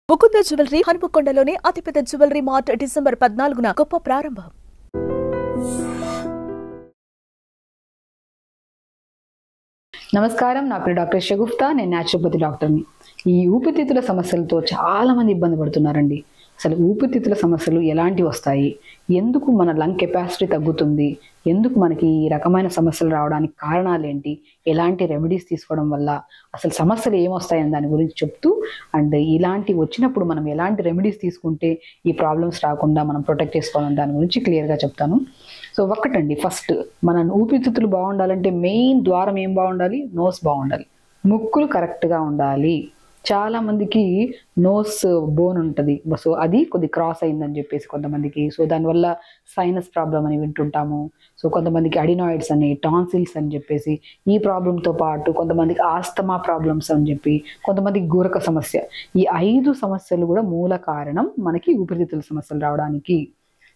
Mukunda jewellery హనుమకొండలోని అతిపెద్ద jewellery mart December 14న గొప్ప ప్రారంభం. నమస్కారం, నా పేరు డాక్టర్ షగుఫ్తా. నేను న్యాచురోపతి డాక్టర్ని. ఈ ఊపిరితిత్తుల సమస్యలతో చాలా మంది ఇబ్బంది పడుతున్నారండి. అసలు ఊపిరితిత్తుల సమస్యలు ఎలాంటివి వస్తాయి, ఎందుకు మన లంగ్ కెపాసిటీ తగ్గుతుంది, ఎందుకు మనకి ఈ రకమైన సమస్యలు రావడానికి కారణాలు ఏంటి, ఎలాంటి రెమెడీస్ తీసుకోవడం వల్ల అసలు సమస్యలు ఏమొస్తాయని దాని గురించి చెప్తూ, అండ్ ఇలాంటి వచ్చినప్పుడు మనం ఎలాంటి రెమెడీస్ తీసుకుంటే ఈ ప్రాబ్లమ్స్ రాకుండా మనం ప్రొటెక్ట్ చేసుకోవాలని దాని గురించి క్లియర్గా చెప్తాను. సో ఒకటండి, ఫస్ట్ మన ఊపిరితిత్తులు బాగుండాలంటే మెయిన్ ద్వారం ఏం బాగుండాలి? నోస్ బాగుండాలి, ముక్కులు కరెక్ట్గా ఉండాలి. చాలా మందికి నోస్ బోన్ ఉంటుంది, సో అది కొద్ది క్రాస్ అయిందని చెప్పేసి కొంతమందికి, సో దానివల్ల సైనస్ ప్రాబ్లం అని వింటుంటాము. సో కొంతమందికి అడినాయిడ్స్ అని, టాన్సిల్స్ అని చెప్పేసి ఈ ప్రాబ్లంతో పాటు కొంతమందికి ఆస్తమా ప్రాబ్లమ్స్ అని చెప్పి, కొంతమందికి గూరక సమస్య. ఈ 5 సమస్యలు కూడా మూల కారణం మనకి ఊపిరితిత్తుల సమస్యలు రావడానికి.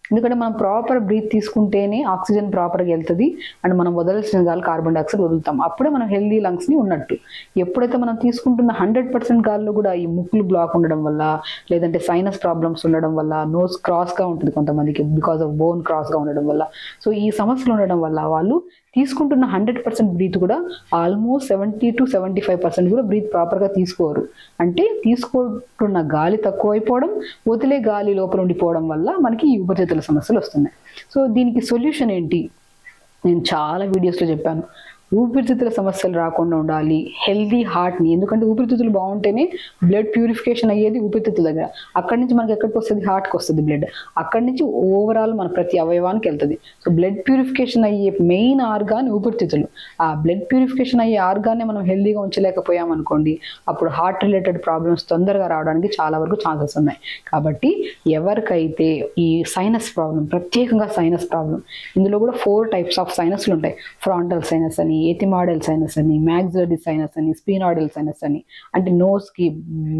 ఎందుకంటే మనం ప్రాపర్ బ్రీత్ తీసుకుంటేనే ఆక్సిజన్ ప్రాపర్గా వెళ్తుంది, అండ్ మనం వదలాల్సిన గాలి కార్బన్ డైఆక్సైడ్ వదులుతాం, అప్పుడే మనం హెల్దీ లంగ్స్ని ఉన్నట్టు. ఎప్పుడైతే మనం తీసుకుంటున్న 100% గాల్లో కూడా ఈ ముక్కులు బ్లాక్ ఉండడం వల్ల, లేదంటే సైనస్ ప్రాబ్లమ్స్ ఉండడం వల్ల, నోస్ క్రాస్గా ఉంటుంది కొంతమందికి బికాస్ ఆఫ్ బోన్ క్రాస్గా ఉండడం వల్ల, సో ఈ సమస్యలు ఉండడం వల్ల వాళ్ళు తీసుకుంటున్న 100% బ్రీత్ కూడా ఆల్మోస్ట్ 70 to 75% కూడా బ్రీత్ ప్రాపర్గా తీసుకోరు. అంటే తీసుకుంటున్న గాలి తక్కువ అయిపోవడం, వదిలే గాలి లోపల ఉండిపోవడం వల్ల మనకి ఈ ఊపిరితిత్తుల సమస్యలు వస్తున్నాయి. సో దీనికి సొల్యూషన్ ఏంటి? నేను చాలా వీడియోస్లో చెప్పాను. ఊపిరితిత్తుల సమస్యలు రాకుండా ఉండాలి, హెల్దీ హార్ట్ని. ఎందుకంటే ఊపిరితిత్తులు బాగుంటేనే బ్లడ్ ప్యూరిఫికేషన్ అయ్యేది ఊపిరితిత్తుల దగ్గర. అక్కడి నుంచి మనకి ఎక్కడికి వస్తుంది? హార్ట్కి వస్తుంది బ్లడ్. అక్కడి నుంచి ఓవరాల్ మన ప్రతి అవయవానికి వెళ్తుంది. సో బ్లడ్ ప్యూరిఫికేషన్ అయ్యే మెయిన్ ఆర్గాన్ ఊపిరితిత్తులు. ఆ బ్లడ్ ప్యూరిఫికేషన్ అయ్యే ఆర్గాన్ని మనం హెల్దీగా ఉంచలేకపోయామనుకోండి, అప్పుడు హార్ట్ రిలేటెడ్ ప్రాబ్లమ్స్ తొందరగా రావడానికి చాలా వరకు ఛాన్సెస్ ఉన్నాయి. కాబట్టి ఎవరికైతే ఈ సైనస్ ప్రాబ్లం, ప్రత్యేకంగా సైనస్ ప్రాబ్లం, ఇందులో కూడా 4 types ఆఫ్ సైనస్లు ఉంటాయి. ఫ్రాంటల్ సైనస్ అని, ఎథిమాయిడల్ సైనస్ అని, మ్యాక్సిలరీ సైనస్ అని, స్పీనాయిడల్ సైనస్ అని. అంటే నోస్కి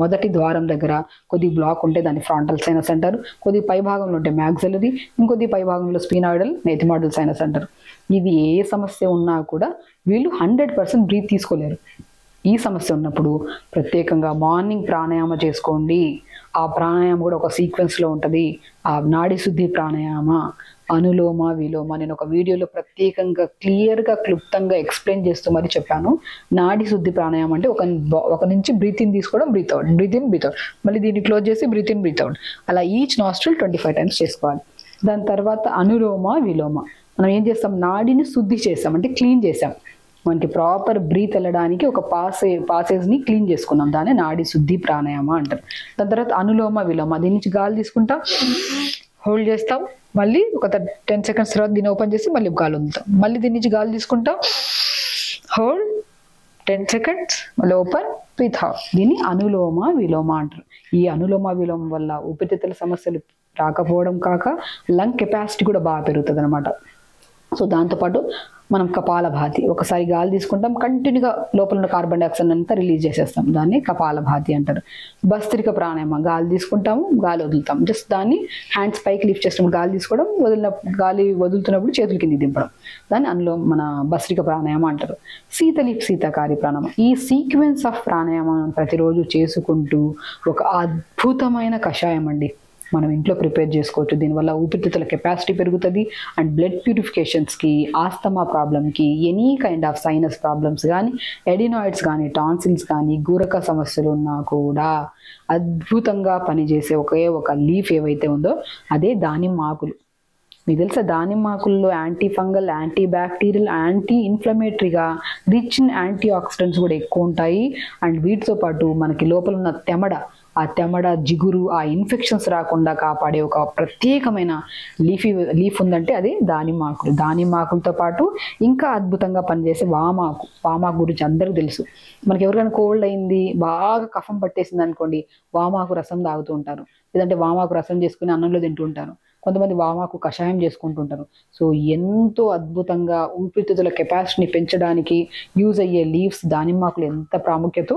మొదటి ద్వారం దగ్గర కొద్ది బ్లాక్ ఉంటే దాన్ని ఫ్రాంటల్ సైనస్ అంటారు, కొద్ది పై భాగంలో ఉంటే మ్యాక్సిలరీ, ఇంకొద్ది పై భాగంలో స్పీనాయిడల్, ఎథిమాయిడల్ సైనస్ అంటారు. ఇది ఏ సమస్య ఉన్నా కూడా వీళ్ళు 100% బ్రీత్ తీసుకోలేరు. ఈ సమస్య ఉన్నప్పుడు ప్రత్యేకంగా మార్నింగ్ ప్రాణాయామ చేసుకోండి. ఆ ప్రాణాయామం కూడా ఒక సీక్వెన్స్లో ఉంటుంది. ఆ నాడి శుద్ధి ప్రాణాయామ, అనులోమ విలోమ, నేను ఒక వీడియోలో ప్రత్యేకంగా క్లియర్గా క్లుప్తంగా ఎక్స్ప్లెయిన్ చేస్తూ మరి చెప్పాను. నాడి శుద్ధి ప్రాణాయామం అంటే ఒక నుంచి బ్రీత్ ఇన్ తీసుకోవడం, breath out, breath in breath out, మళ్ళీ దీన్ని క్లోజ్ చేసి బ్రీత్ ఇన్ బ్రీత్ అవుట్, అలా ఈచ్ నాస్ట్రిల్ 25 times చేసుకోవాలి. దాని తర్వాత అనులోమ విలోమ, మనం ఏం చేస్తాం? నాడిని శుద్ధి చేస్తాం, అంటే క్లీన్ చేసాం. మనకి ప్రాపర్ బ్రీత్ వెళ్ళడానికి ఒక పాసేజ్ని క్లీన్ చేసుకున్నాం, దాన్ని నాడి శుద్ధి ప్రాణాయామ అంటారు. దాని తర్వాత అనులోమ విలోమ, దీని నుంచి గాలి తీసుకుంటాం, హోల్డ్ చేస్తాం, మళ్ళీ ఒక 10 seconds తర్వాత దీన్ని ఓపెన్ చేసి మళ్ళీ గాలి వదులుతాం, మళ్ళీ దీని నుంచి గాలి తీసుకుంటాం, హోల్డ్ 10 seconds, మళ్ళీ ఓపెన్, బ్రీత్ అవుట్. దీన్ని అనులోమ విలోమ అంటారు. ఈ అనులోమ విలోమం వల్ల ఊపిరితిత్తుల సమస్యలు రాకపోవడం కాక లంగ్ కెపాసిటీ కూడా బాగా పెరుగుతుంది అనమాట. సో దాంతోపాటు మనం కపాలభాతి, ఒకసారి గాలి తీసుకుంటాం, కంటిన్యూగా లోపల ఉన్న కార్బన్ డైఆక్సైడ్ అంతా రిలీజ్ చేసేస్తాం, దాన్ని కపాలభాతి అంటారు. భస్త్రిక ప్రాణాయామం, గాలి తీసుకుంటాము, గాలి వదులుతాం, జస్ట్ దాన్ని హ్యాండ్స్ పైకి లిఫ్ట్ చేసినప్పుడు గాలి తీసుకోవడం, గాలి వదులుతున్నప్పుడు చేతుల కింద దింపడం, దాన్ని మన భస్త్రిక ప్రాణాయామం అంటారు. శీతకారి ప్రాణాయామం. ఈ సీక్వెన్స్ ఆఫ్ ప్రాణాయామం ప్రతిరోజు చేసుకుంటూ ఒక అద్భుతమైన కషాయం అండి మనం ఇంట్లో ప్రిపేర్ చేసుకోవచ్చు. దీనివల్ల ఊపిరితిత్తుల కెపాసిటీ పెరుగుతుంది, అండ్ బ్లడ్ ప్యూరిఫికేషన్స్కి, ఆస్తమా ప్రాబ్లంకి, any kind of sinus problems కానీ, ఎడినాయిడ్స్ కానీ, టాన్సిల్స్ కానీ, గూరక సమస్యలు ఉన్నా కూడా అద్భుతంగా పనిచేసే ఒక లీఫ్ ఏవైతే ఉందో అదే దానిమ్మ ఆకులు. మీకు తెలుసా, దానిమ్మ ఆకుల్లో antifungal, antibacterial, anti ఇన్ఫ్లమేటరీగా, రిచ్ ఇన్ యాంటీ ఆక్సిడెంట్స్ కూడా ఎక్కువ ఉంటాయి. అండ్ వీటితో పాటు మనకి లోపల ఉన్న తెమడ, జిగురు, ఆ ఇన్ఫెక్షన్స్ రాకుండా కాపాడే ఒక ప్రత్యేకమైన లీఫ్ ఉందంటే అదే దానిమ్మ ఆకులు. దానిమ్మ ఆకులతో పాటు ఇంకా అద్భుతంగా పనిచేసే వామాకు గురించి అందరికీ తెలుసు. మనకి ఎవరికైనా కోల్డ్ అయింది, బాగా కఫం పట్టేసింది అనుకోండి, వామాకు రసం తాగుతూ ఉంటారు, లేదంటే వామాకు రసం చేసుకుని అన్నంలో తింటూ ఉంటారు. కొంతమంది వామాకు కషాయం చేసుకుంటుంటారు. సో ఎంతో అద్భుతంగా ఊపిరితిత్తుల కెపాసిటీని పెంచడానికి యూజ్ అయ్యే లీవ్స్, దానిమ్మాకులు ఎంత ప్రాముఖ్యత,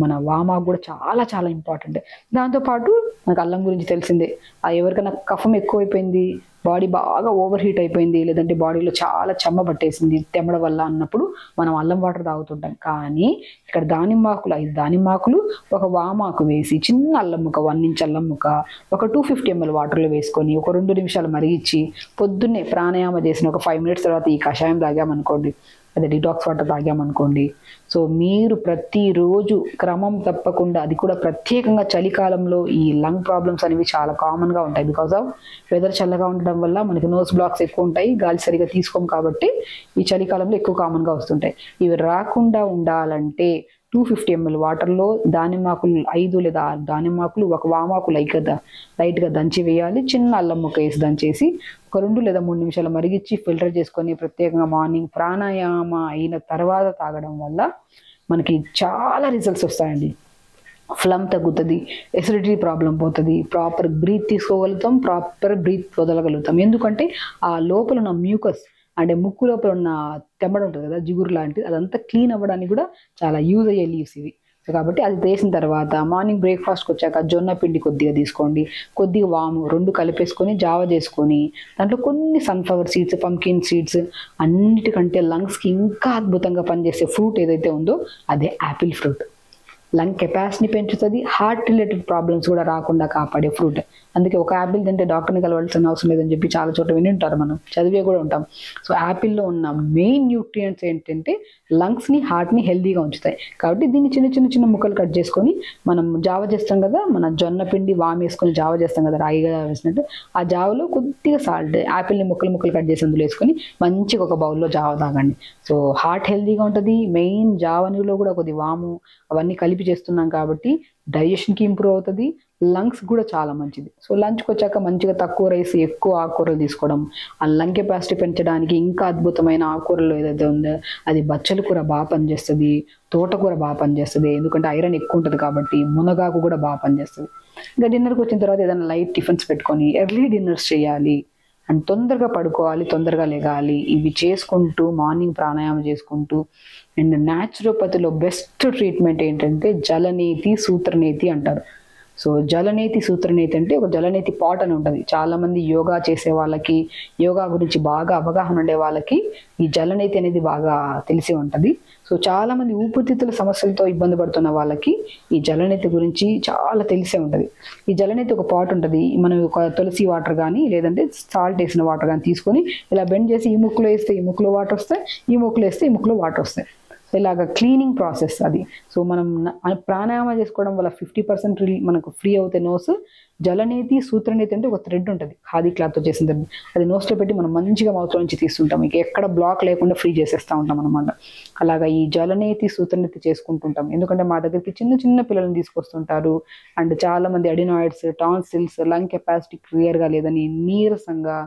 మన వామాకు కూడా చాలా చాలా ఇంపార్టెంట్. దాంతోపాటు మనకు అల్లం గురించి తెలిసిందే. ఎవరికైనా కఫం ఎక్కువైపోయింది, బాడీ బాగా ఓవర్ హీట్ అయిపోయింది, లేదంటే బాడీలో చాలా చెమ్మ పట్టేసింది తెమ్మడం వల్ల అన్నప్పుడు మనం అల్లం వాటర్ తాగుతుంటాం. కానీ ఇక్కడ దానిమ్మాకులు 5 దానిమ్మాకులు, ఒక వామాకు వేసి చిన్న అల్లం ముక్క 1 ఇంచ్ అల్లం ముక్క ఒక 250 ml వాటర్లో వేసుకొని ఒక 2 నిమిషాలు మరిగించి పొద్దున్నే ప్రాణాయామ చేసిన ఒక 5 minutes తర్వాత ఈ కషాయం తాగామనుకోండి, అదే డిటాక్స్ వాటర్ తాగామనుకోండి, సో మీరు ప్రతిరోజు క్రమం తప్పకుండా, అది కూడా ప్రత్యేకంగా చలికాలంలో ఈ లంగ్ ప్రాబ్లమ్స్ అనేవి చాలా కామన్గా ఉంటాయి. బికాస్ ఆఫ్ వెదర్ చల్లగా ఉండడం వల్ల మనకి నోస్ బ్లాక్స్ ఎక్కువ ఉంటాయి, గాలి సరిగా తీసుకోం కాబట్టి ఈ చలికాలంలో ఎక్కువ కామన్గా వస్తుంటాయి. ఇవి రాకుండా ఉండాలంటే 250 ml వాటర్లో దానిమ్మాకులు 5 లేదా 6 దానిమ్మాకులు, ఒక వామాకు లైట్గా దంచి వేయాలి, చిన్న అల్లం ముక్క వేసి దంచేసి ఒక 2 లేదా 3 నిమిషాలు మరిగించి ఫిల్టర్ చేసుకొని ప్రత్యేకంగా మార్నింగ్ ప్రాణాయామ అయిన తర్వాత తాగడం వల్ల మనకి చాలా రిజల్ట్స్ వస్తాయండి. ఫ్లమ్ తగ్గుతుంది, ఎసిడిటీ ప్రాబ్లం పోతుంది, ప్రాపర్ బ్రీత్ తీసుకోగలుగుతాం, ప్రాపర్ బ్రీత్ వదలగలుగుతాం. ఎందుకంటే ఆ లోపల ఉన్న మ్యూకస్ అంటే ముక్కు లోపల ఉన్న తెమ్మడం ఉంటుంది కదా, జిగురు లాంటిది, అదంతా క్లీన్ అవ్వడానికి కూడా చాలా యూజ్ అయ్యే లీవ్స్ ఇవి. సో కాబట్టి అది వేసిన తర్వాత మార్నింగ్ బ్రేక్ఫాస్ట్కి వచ్చాక జొన్న పిండి కొద్దిగా తీసుకోండి, కొద్దిగా వాము 2 కలిపేసుకొని జావ చేసుకొని దాంట్లో కొన్ని సన్ఫ్లవర్ సీడ్స్, పంకిన్ సీడ్స్, అన్నిటికంటే లంగ్స్కి ఇంకా అద్భుతంగా పనిచేసే ఫ్రూట్ ఏదైతే ఉందో అదే యాపిల్ ఫ్రూట్. లంగ్ కెపాసిటీని పెంచుతుంది, హార్ట్ రిలేటెడ్ ప్రాబ్లమ్స్ కూడా రాకుండా కాపాడే ఫ్రూట్. అందుకే ఒక యాపిల్ తింటే డాక్టర్ని కలవాల్సిన అవసరం లేదని చెప్పి చాలా చోట్ల విని ఉంటారు, మనం చదివే కూడా ఉంటాం. సో యాపిల్లో ఉన్న మెయిన్ న్యూట్రియంట్స్ ఏంటంటే లంగ్స్ని, హార్ట్ని హెల్దీగా ఉంచుతాయి. కాబట్టి దీన్ని చిన్న ముక్కలు కట్ చేసుకొని మనం జావ చేస్తాం కదా, మన జొన్న పిండి వామ్ వేసుకొని జావ చేస్తాం కదా, రాయిగా వేసినట్టు, ఆ జావలో కొద్దిగా సాల్ట్, యాపిల్ని ముక్కలు కట్ చేసి అందులో వేసుకొని మంచిగా ఒక బౌల్లో జావ తాగండి. సో హార్ట్ హెల్దీగా ఉంటుంది. మెయిన్ జావనిలో కూడా కొద్ది వాము అవన్నీ కలిపి చేస్తున్నాం కాబట్టి డైజెషన్కి ఇంప్రూవ్ అవుతుంది, లంగ్స్ కూడా చాలా మంచిది. సో లంచ్కి వచ్చాక మంచిగా తక్కువ రైస్, ఎక్కువ ఆకుకూరలు తీసుకోవడం, ఆ లంగ్ కెపాసిటీ పెంచడానికి ఇంకా అద్భుతమైన ఆకుకూరలు ఏదైతే ఉందో అది బచ్చల కూర బాగా పనిచేస్తుంది, తోటకూర బాగా పనిచేస్తుంది, ఎందుకంటే ఐరన్ ఎక్కువ ఉంటుంది కాబట్టి, మునగాకు కూడా బాగా పనిచేస్తుంది. ఇంకా డిన్నర్కి వచ్చిన తర్వాత ఏదైనా లైట్ టిఫిన్స్ పెట్టుకొని ఎర్లీ డిన్నర్స్ చేయాలి అండ్ తొందరగా పడుకోవాలి, తొందరగా లెగాలి. ఇవి చేసుకుంటూ మార్నింగ్ ప్రాణాయామం చేసుకుంటూ అండ్ న్యాచురోపతిలో బెస్ట్ ట్రీట్మెంట్ ఏంటంటే జలనేతి, సూత్రనేతి అంటారు. సో జలనేతి, సూత్రనేతి అంటే ఒక జలనేతి పాట్ అని ఉంటుంది. చాలామంది యోగా చేసే వాళ్ళకి, యోగా గురించి బాగా అవగాహన ఉండే వాళ్ళకి ఈ జలనేతి అనేది బాగా తెలిసి ఉంటుంది. సో చాలామంది ఊపిరితిత్తుల సమస్యలతో ఇబ్బంది పడుతున్న వాళ్ళకి ఈ జలనేతి గురించి చాలా తెలిసే ఉంటుంది. ఈ జలనేతి ఒక పాట్ ఉంటుంది, మనం ఒక తులసి వాటర్ కానీ లేదంటే సాల్ట్ వేసిన వాటర్ కానీ తీసుకొని ఇలా బెండ్ చేసి ఈ ముక్కులో వేస్తే ఈ ముక్కులో వాటర్ వస్తాయి, ఈ ముక్కులో వేస్తే ఈ ముక్కులో వాటర్ వస్తాయి. ఇలాగ క్లీనింగ్ ప్రాసెస్ అది. సో మనం ప్రాణాయామం చేసుకోవడం వల్ల 50% మనకు ఫ్రీ అవుతాయి నోస్. జలనేతి, సూత్రనేతి అంటే ఒక థ్రెడ్ ఉంటుంది, ఖాదీ క్లాత్తో చేసిన థ్రెడ్, అది నోస్లో పెట్టి మనం మంచిగా మౌత్లో నుంచి తీస్తుంటాం, ఇక ఎక్కడ బ్లాక్ లేకుండా ఫ్రీ చేసేస్తూ ఉంటాం అనమాట. అలాగా ఈ జలనేతి, సూత్రనేతి చేసుకుంటుంటాం. ఎందుకంటే మా దగ్గరికి చిన్న పిల్లల్ని తీసుకొస్తుంటారు అండ్ చాలామంది అడినాయిడ్స్, టాన్సిల్స్, లంగ్ కెపాసిటీ క్లియర్గా లేదని నీరసంగా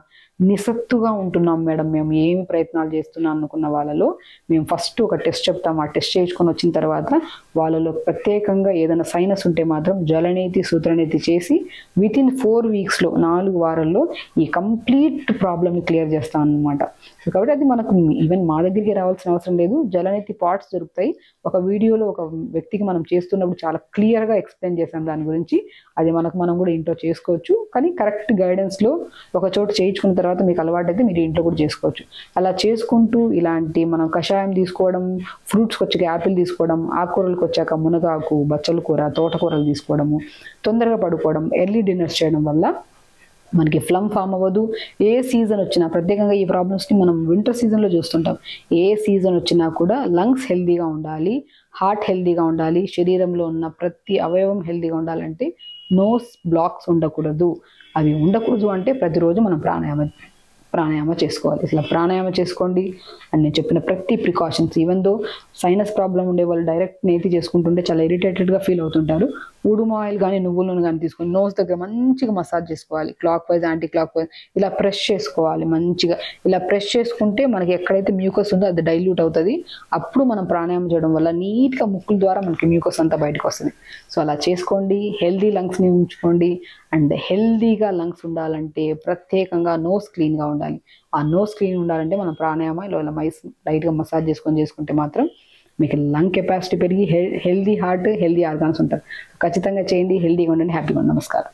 నిస్సత్తుగా ఉంటున్నాం మేడం, మేము ఏమి ప్రయత్నాలు చేస్తున్నాం అనుకున్న వాళ్ళలో మేము ఫస్ట్ ఒక టెస్ట్ చెప్తాం. ఆ టెస్ట్ చేయించుకొని వచ్చిన తర్వాత వాళ్ళలో ప్రత్యేకంగా ఏదైనా సైనస్ ఉంటే మాత్రం జలనేతి, సూత్రనేతి చేసి వితిన్ 4 వీక్స్లో 4 వారాల్లో ఈ కంప్లీట్ ప్రాబ్లమ్ని క్లియర్ చేస్తాం అనమాట. కాబట్టి అది మనకు ఈవెన్ మా దగ్గరికి రావాల్సిన అవసరం లేదు, జలనేతి పార్ట్స్ దొరుకుతాయి. ఒక వీడియోలో ఒక వ్యక్తికి మనం చేస్తున్నప్పుడు చాలా క్లియర్గా ఎక్స్ప్లెయిన్ చేసాం దాని గురించి. అది మనం కూడా ఇంట్లో చేసుకోవచ్చు, కానీ కరెక్ట్ గైడెన్స్లో ఒక చోట చేయించుకున్న తర్వాత మీకు అలవాటు అయితే మీరు ఇంట్లో కూడా చేసుకోవచ్చు. అలా చేసుకుంటూ ఇలాంటి మనం కషాయం తీసుకోవడం, ఫ్రూట్స్కి వచ్చాక యాపిల్ తీసుకోవడం, ఆకుకూరలకు వచ్చాక మునగాకు, బచ్చల కూర, తోటకూరలు తీసుకోవడము, తొందరగా పడుకోవడం, ఎర్లీ డిన్నర్స్ చేయడం వల్ల మనకి ఫ్లమ్ ఫామ్ అవ్వదు. ఏ సీజన్ వచ్చినా, ప్రత్యేకంగా ఈ ప్రాబ్లమ్స్ని మనం వింటర్ సీజన్లో చూస్తుంటాం, ఏ సీజన్ వచ్చినా కూడా లంగ్స్ హెల్దీగా ఉండాలి, హార్ట్ హెల్దీగా ఉండాలి, శరీరంలో ఉన్న ప్రతి అవయవం హెల్దీగా ఉండాలంటే నోస్ బ్లాక్స్ ఉండకూడదు. అవి ఉండకూడదు అంటే ప్రతిరోజు మనం ప్రాణాయామ చేసుకోవాలి. ఇట్లా ప్రాణాయామ చేసుకోండి అని నేను చెప్పిన ప్రతి precautions. Even though sinus problem ఉండే వాళ్ళు డైరెక్ట్ నేతి చేసుకుంటుంటే చాలా ఇరిటేటెడ్గా ఫీల్ అవుతుంటారు. ఉడుమ ఆయిల్ కానీ నువ్వుల నూనె కానీ తీసుకొని నోస్ దగ్గర మంచిగా మసాజ్ చేసుకోవాలి, clock wise, anti clock wise ఇలా ప్రెస్ చేసుకోవాలి. మంచిగా ఇలా ప్రెస్ చేసుకుంటే మనకి ఎక్కడైతే మ్యూకస్ ఉందో అది డైల్యూట్ అవుతుంది. అప్పుడు మనం ప్రాణాయామం చేయడం వల్ల నీట్గా ముక్కుల ద్వారా మనకి మ్యూకస్ అంతా బయటకు వస్తుంది. సో అలా చేసుకోండి, హెల్దీ లంగ్స్ని ఉంచుకోండి. అండ్ హెల్దీగా లంగ్స్ ఉండాలంటే ప్రత్యేకంగా నోస్ క్లీన్గా ఉండాలి. ఆ నోస్ క్లీన్ ఉండాలంటే మనం ప్రాణాయామం ఇలా లైట్గా మసాజ్ చేసుకుంటే మాత్రం మీకు లంగ్ కెపాసిటీ పెరిగి హెల్దీ హార్ట్, హెల్దీ ఆర్గాన్స్ ఉంటారు. ఖచ్చితంగా చేయండి, హెల్దీగా ఉండండి, హ్యాపీగా ఉండండి. నమస్కారం.